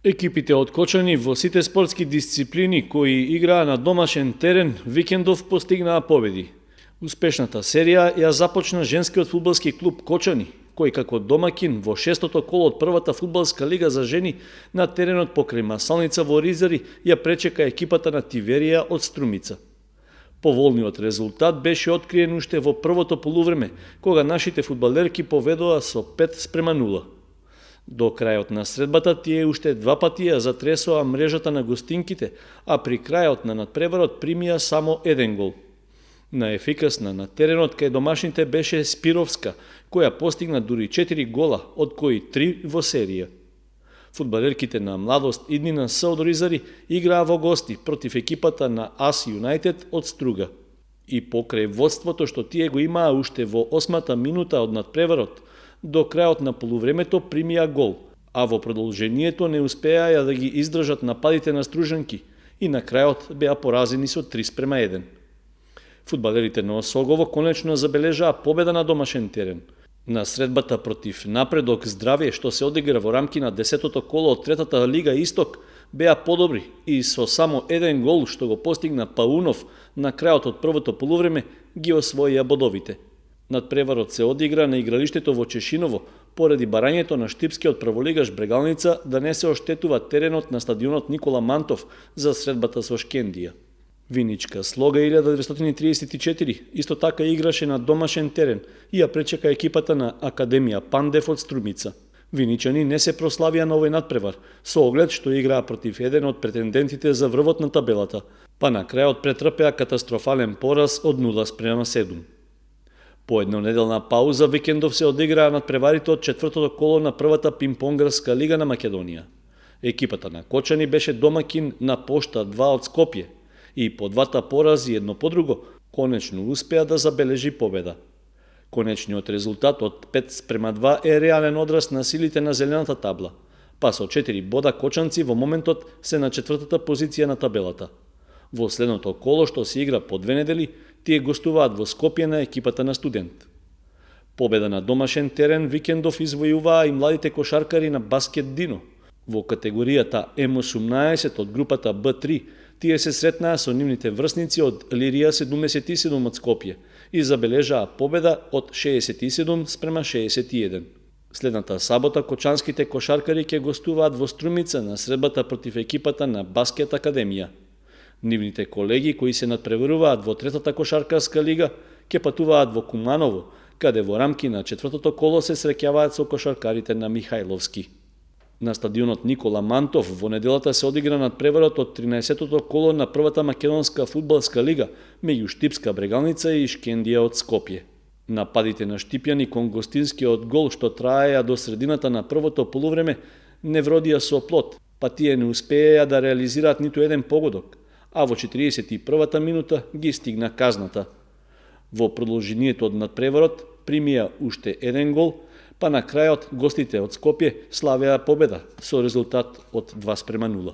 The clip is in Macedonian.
Екипите од Кочани во сите спортски дисциплини кои играа на домашен терен викендов постигнаа победи. Успешната серија ја започна женскиот фудбалски клуб Кочани, кој како домакин во шестото коло од првата фудбалска лига за жени на теренот покрај Масалница во Ризари ја пречека екипата на Тиверија од Струмица. Поволниот резултат беше откриен уште во првото полувреме, кога нашите фудбалерки поведоа со 5:0. До крајот на средбата тие уште два пати ја затресоа мрежата на гостинките, а при крајот на надпреварот примија само еден гол. Наефикасна на теренот кај домашните беше Спировска, која постигна дури 4 гола, од кои 3 во серија. Фудбалерките на Младост Иднина С од Ризари играа во гости против екипата на АС Юнајтед од Струга. И покрај водството што тие го имаа уште во 8-та минута од надпреварот, до крајот на полувремето примија гол, а во продолжението не успеа да ги издржат нападите на стружанки и на крајот беа поразени со 3:1. Фудбалерите на Осогово конечно забележаа победа на домашен терен. На средбата против Напредок Здравје, што се одигра во рамки на 10-то коло од третата лига Исток, беа подобри и со само еден гол што го постигна Паунов на крајот од првото полувреме ги освоија бодовите. Надпреварот се одигра на игралиштето во Чешиново поради барањето на штипскиот прволигаш Брегалница да не се оштетува теренот на стадионот Никола Мантов за средбата со Шкендија. Виничка Слога 1934 исто така играше на домашен терен и ја пречека екипата на Академија Пандев од Струмица. Виничани не се прославија на овој надпревар, со оглед што играа против еден од претендентите за врвот на табелата, па на крајот претрпеа катастрофален пораз од 0:7. По еднонеделна пауза викендов се одиграа надпреварите од четвртото коло на првата пинг-понгарска лига на Македонија. Екипата на Кочани беше домакин на Пошта 2 од Скопје и по двата порази едно по друго конечно успеа да забележи победа. Конечниот резултат од 5:2 е реален одраз на силите на зелената табла, па со 4 бода кочанци во моментот се на четвртата позиција на табелата. Во следното коло што се игра по 2 недели, тие гостуваат во Скопје на екипата на Студент. Победа на домашен терен викендов извојуваа и младите кошаркари на Баскет Дино. Во категоријата М18 од групата Б3 тие се сретнаа со нивните врсници од Лирија 77 од Скопје и забележаа победа од 67:61. Следната сабота кочанските кошаркари ќе гостуваат во Струмица на средбата против екипата на Баскет Академија. Нивните колеги кои се надпреваруваат во третата кошаркарска лига ќе патуваат во Куманово, каде во рамки на четвртото коло се среќаваат со кошаркарите на Михајловски. На стадионот Никола Мантов во неделата се одигра надпреварот од 13-тото коло на првата македонска фудбалска лига меѓу Штипска Брегалница и Шкендија од Скопје. Нападите на штипјани кон гостинскиот гол што траеа до средината на првото полувреме не вродија со плод, па тие не успееа да реализираат ниту еден погодок, а во 41-та минута ги стигна казната. Во продолжението од надпреварот примија уште еден гол, па на крајот гостите од Скопје славеа победа со резултат од 2:0.